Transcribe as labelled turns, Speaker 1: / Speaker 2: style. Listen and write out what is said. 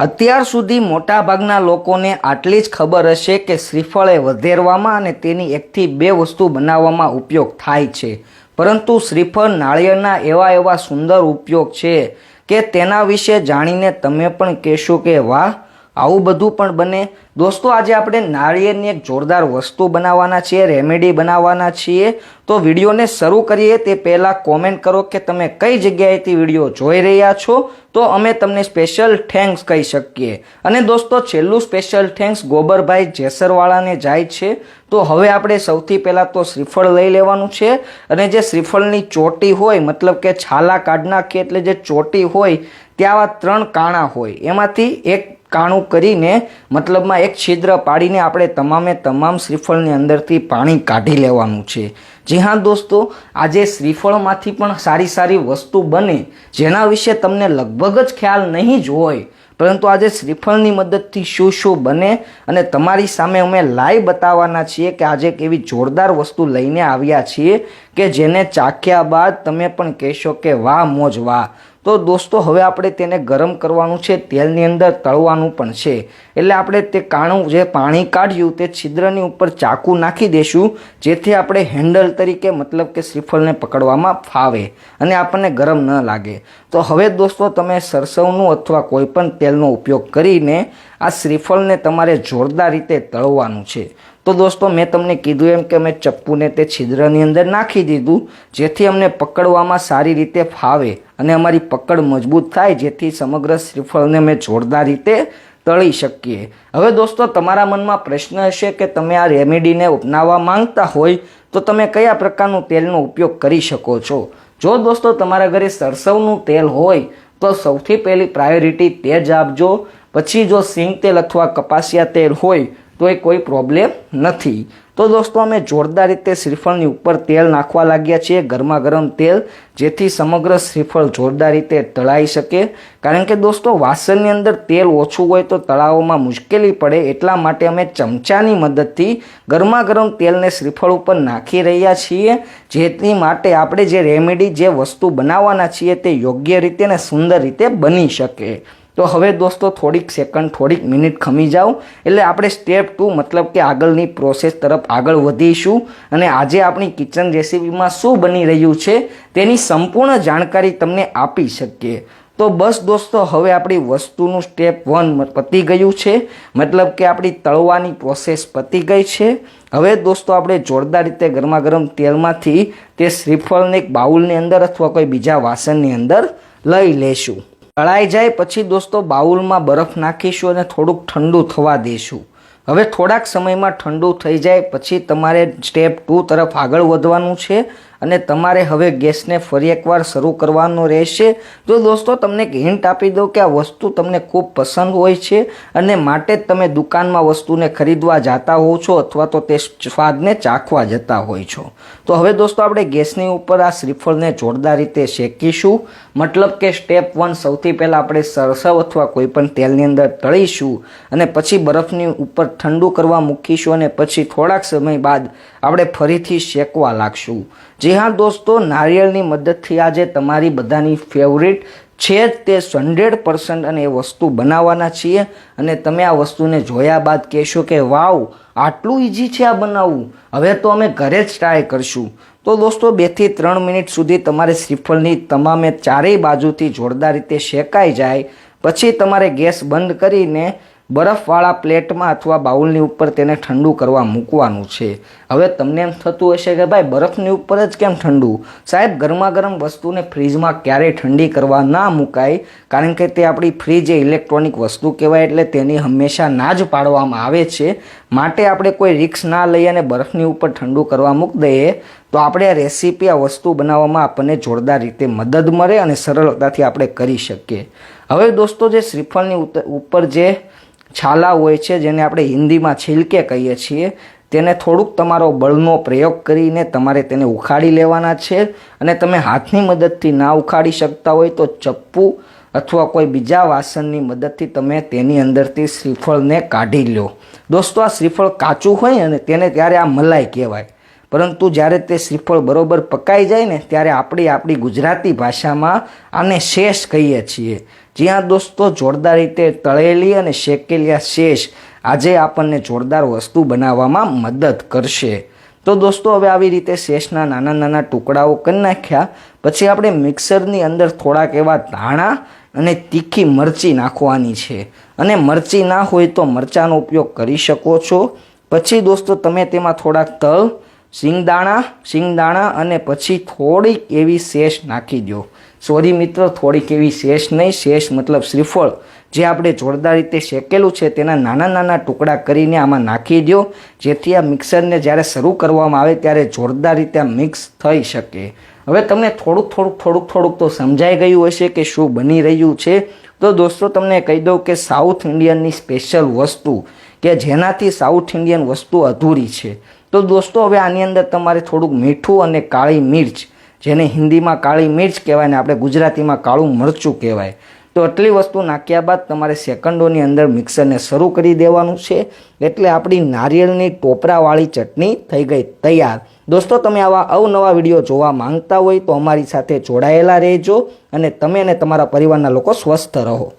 Speaker 1: અત્યાર સુધી મોટાભાગના લોકોને આટલી જ ખબર હશે કે શ્રીફળ એ વધેરવામાં અને તેની 1 થી 2 વસ્તુ બનાવવામાં ઉપયોગ થાય છે, પરંતુ શ્રીફળ નાળિયેરના એવા સુંદર ઉપયોગ છે કે તેના વિશે જાણીને તમે પણ કહેશો કે વાહ, આવું બધું પણ બને। દોસ્તો, આજે આપણે નાળિયેરની એક જોરદાર વસ્તુ બનાવવાના છીએ, રેમેડી બનાવવાના છીએ। તો વિડીયોને શરૂ કરીએ તે પહેલાં કોમેન્ટ કરો કે તમે કઈ જગ્યાએથી વિડીયો જોઈ રહ્યા છો, તો અમે તમને સ્પેશિયલ થેન્ક્સ કહી શકીએ। અને દોસ્તો, છેલ્લું સ્પેશિયલ થેન્ક્સ ગોબરભાઈ જેસરવાળાને જાય છે। તો હવે આપણે સૌથી પહેલાં તો શ્રીફળ લઈ લેવાનું છે અને જે શ્રીફળની ચોટી હોય, મતલબ કે છાલા કાઢી નાખીએ એટલે જે ચોટી હોય ત્યાં આવા 3 કાણા હોય, એમાંથી એક કાણું કરીને મતલબમાં એક છિદ્ર પાડીને આપણે તમામ શ્રીફળની અંદરથી પાણી કાઢી લેવાનું છે। જી હા દોસ્તો, આજે શ્રીફળમાંથી પણ સારી વસ્તુ બને જેના વિશે તમને લગભગ જ ખ્યાલ નહીં જ હોય, પરંતુ આજે શ્રીફળની મદદથી શું બને અને તમારી સામે અમે લાઈવ બતાવવાના છીએ કે આજે કેવી જોરદાર વસ્તુ લઈને આવ્યા છીએ કે જેને ચાખ્યા બાદ તમે પણ કહેશો કે વાહ મોજ વાહ। તો દોસ્તો, હવે આપણે તેને ગરમ કરવાનું છે, તેલની અંદર તળવાનું પણ છે। એટલે આપણે તે કાણું જે પાણી કાઢ્યું તે છિદ્રની ઉપર ચાકુ નાખી દઈશું, જેથી આપણે હેન્ડલ તરીકે મતલબ કે શ્રીફળને પકડવામાં ફાવે અને આપણને ગરમ ન લાગે। તો હવે દોસ્તો, તમે સરસવનું અથવા કોઈ પણ તેલનો ઉપયોગ કરીને આ શ્રીફળને તમારે જોરદાર રીતે તળવાનું છે। તો દોસ્તો, મેં તમને કીધું એમ કે અમે ચપ્પુને તે છિદ્રની અંદર નાખી દીધું, જેથી અમને પકડવામાં સારી રીતે ફાવે અને અમારી પકડ મજબૂત થાય, જેથી સમગ્ર શ્રીફળને અમે જોરદાર રીતે તળી શકીએ। હવે દોસ્તો, તમારા મનમાં પ્રશ્ન હશે કે તમે આ રેમેડીને અપનાવવા માંગતા હોય તો તમે કયા પ્રકારનું તેલનો ઉપયોગ કરી શકો છો। જો દોસ્તો તમારા ઘરે સરસવનું તેલ હોય તો સૌથી પહેલી પ્રાયોરિટી તે જ આપજો। પછી જો સિંગ તેલ અથવા કપાસિયા તેલ હોય તો એ કોઈ પ્રોબ્લેમ નથી। તો દોસ્તો, અમે જોરદાર રીતે શ્રીફળની ઉપર તેલ નાખવા લાગ્યા છીએ, ગરમા ગરમ તેલ, જેથી સમગ્ર શ્રીફળ જોરદાર રીતે તળાઈ શકે। કારણ કે દોસ્તો, વાસણની અંદર તેલ ઓછું હોય તો તળાવવામાં મુશ્કેલી પડે, એટલા માટે અમે ચમચાની મદદથી ગરમા ગરમ તેલને શ્રીફળ ઉપર નાખી રહ્યા છીએ, જેથી માટે આપણે જે રેમેડી જે વસ્તુ બનાવવાના છીએ તે યોગ્ય રીતે અને સુંદર રીતે બની શકે। તો હવે દોસ્તો, થોડીક મિનિટ ખમી જાઓ એટલે આપણે સ્ટેપ 2 મતલબ કે આગળની પ્રોસેસ તરફ આગળ વધીશું અને આજે આપણી કિચન રેસીપીમાં શું બની રહ્યું છે તેની સંપૂર્ણ જાણકારી તમને આપી શકીએ। તો બસ દોસ્તો, હવે આપણી વસ્તુનું સ્ટેપ 1 પતી ગયું છે, મતલબ કે આપણી તળવાની પ્રોસેસ પતી ગઈ છે। હવે દોસ્તો, આપણે જોરદાર રીતે ગરમા ગરમ તેલમાંથી તે શ્રીફળને એક બાઉલની અંદર અથવા કોઈ બીજા વાસણની અંદર લઈ લેશું। તળાઈ જાય પછી દોસ્તો, બાઉલમાં બરફ નાખીશું અને થોડુંક ઠંડુ થવા દઈશું। હવે થોડાક સમયમાં ઠંડુ થઈ જાય પછી તમારે સ્ટેપ 2 તરફ આગળ વધવાનું છે અને તમારે હવે ગેસને ફરી એકવાર શરૂ કરવાનો રહેશે। તો દોસ્તો, તમને એક હિન્ટ આપી દઉં કે આ વસ્તુ તમને ખૂબ પસંદ હોય છે અને માટે જ તમે દુકાનમાં વસ્તુને ખરીદવા જતા હોવ છો અથવા તો તે સ્વાદને ચાખવા જતા હોય છો। તો હવે દોસ્તો, આપણે ગેસની ઉપર આ શ્રીફળને જોરદાર રીતે શેકીશું, મતલબ કે સ્ટેપ 1 સૌથી પહેલાં આપણે સરસવ અથવા કોઈ પણ તેલની અંદર તળીશું અને પછી બરફની ઉપર ઠંડુ કરવા મૂકીશું અને પછી થોડાક સમય બાદ આપણે ફરીથી શેકવા લાગશું। જી હા દોસ્તો, નારિયેળની મદદથી આજે તમારી બધાની ફેવરિટ છે જ તે 100% અને એ વસ્તુ બનાવવાના છીએ અને તમે આ વસ્તુને જોયા બાદ કહેશો કે વાવ, આટલું ઇઝી છે આ બનાવવું, હવે તો અમે ઘરે જ ટ્રાય કરશું। તો દોસ્તો, 2 થી 3 મિનિટ સુધી તમારે શ્રીફળની તમામે ચારેય બાજુથી જોરદાર રીતે શેકાઈ જાય પછી તમારે ગેસ બંધ કરીને બરફવાળા પ્લેટમાં અથવા બાઉલની ઉપર તેને ઠંડુ કરવા મૂકવાનું છે। હવે તમને એમ થતું હશે કે ભાઈ, બરફની ઉપર જ કેમ ઠંડુ? સાહેબ, ગરમા ગરમ વસ્તુને ફ્રીજમાં ક્યારેય ઠંડી કરવા ના મુકાય, કારણ કે તે આપણી ફ્રીજ એ ઇલેક્ટ્રોનિક વસ્તુ કહેવાય એટલે તેની હંમેશા ના જ પાડવામાં આવે છે। માટે આપણે કોઈ રિસ્ક ના લઈએ અને બરફની ઉપર ઠંડુ કરવા મૂકી દઈએ તો આપણે આ રેસીપી, આ વસ્તુ બનાવવામાં આપણને જોરદાર રીતે મદદ મળે અને સરળતાથી આપણે કરી શકીએ। હવે દોસ્તો, જે શ્રીફળની ઉપર જે છાલા હોય છે, જેને આપણે હિન્દીમાં છિલકે કહીએ છીએ, તેને થોડુંક તમારો બળનો પ્રયોગ કરીને તમારે તેને ઉખાડી લેવાના છે અને તમે હાથની મદદથી ના ઉખાડી શકતા હોય તો ચપ્પુ અથવા કોઈ બીજા વાસણની મદદથી તમે તેની અંદરથી શ્રીફળને કાઢી લો। દોસ્તો, આ શ્રીફળ કાચું હોય અને તેને ત્યારે આ મલાઈ કહેવાય, પરંતુ જ્યારે તે શ્રીફળ બરોબર પકાઈ જાય ને ત્યારે આપણી ગુજરાતી ભાષામાં આને શેષ કહીએ છીએ। જ્યાં દોસ્તો જોરદાર રીતે તળેલી અને શેકેલી આ શેષ આજે આપણને જોરદાર વસ્તુ બનાવવામાં મદદ કરશે. તો દોસ્તો હવે આવી રીતે શેષના નાના નાના ટુકડાઓ કરી નાખ્યા પછી આપણે મિક્સરની અંદર થોડાક એવા ધાણા અને તીખી મરચી નાખવાની છે. અને મરચી ના હોય તો મરચાંનો ઉપયોગ કરી શકો છો. પછી દોસ્તો તમે તેમાં થોડાક તલ, શિંગદાણા અને પછી થોડીક એવી શેષ નાખી દો. સોરી મિત્રો, થોડીક એવી શેષ નહીં, શેષ મતલબ શ્રીફળ જે આપણે જોરદાર રીતે શેકેલું છે તેના નાના નાના ટુકડા કરીને આમાં નાખી દો, જેથી આ મિક્સરને જ્યારે શરૂ કરવામાં આવે ત્યારે જોરદાર રીતે મિક્સ થઈ શકે. હવે તમને થોડુંક તો સમજાઈ ગયું હશે કે શું બની રહ્યું છે. તો દોસ્તો તમને કહી દઉં કે સાઉથ ઇન્ડિયનની સ્પેશિયલ વસ્તુ કે જેનાથી સાઉથ ઇન્ડિયન વસ્તુ અધૂરી છે. તો દોસ્તો હવે આની અંદર તમારે થોડુંક મીઠું અને કાળી મિર્ચ, જેને હિન્દીમાં કાળી મિર્ચ કહેવાય ને આપણે ગુજરાતીમાં કાળું મરચું કહેવાય, તો આટલી વસ્તુ નાખ્યા બાદ તમારે સેકન્ડોની અંદર મિક્સરને શરૂ કરી દેવાનું છે. એટલે આપણી નારિયેળની ટોપરાવાળી ચટણી થઈ ગઈ તૈયાર. દોસ્તો તમે આવા અવનવા વિડીયો જોવા માંગતા હોય તો અમારી સાથે જોડાયેલા રહેજો અને તમે અને તમારા પરિવારના લોકો સ્વસ્થ રહો.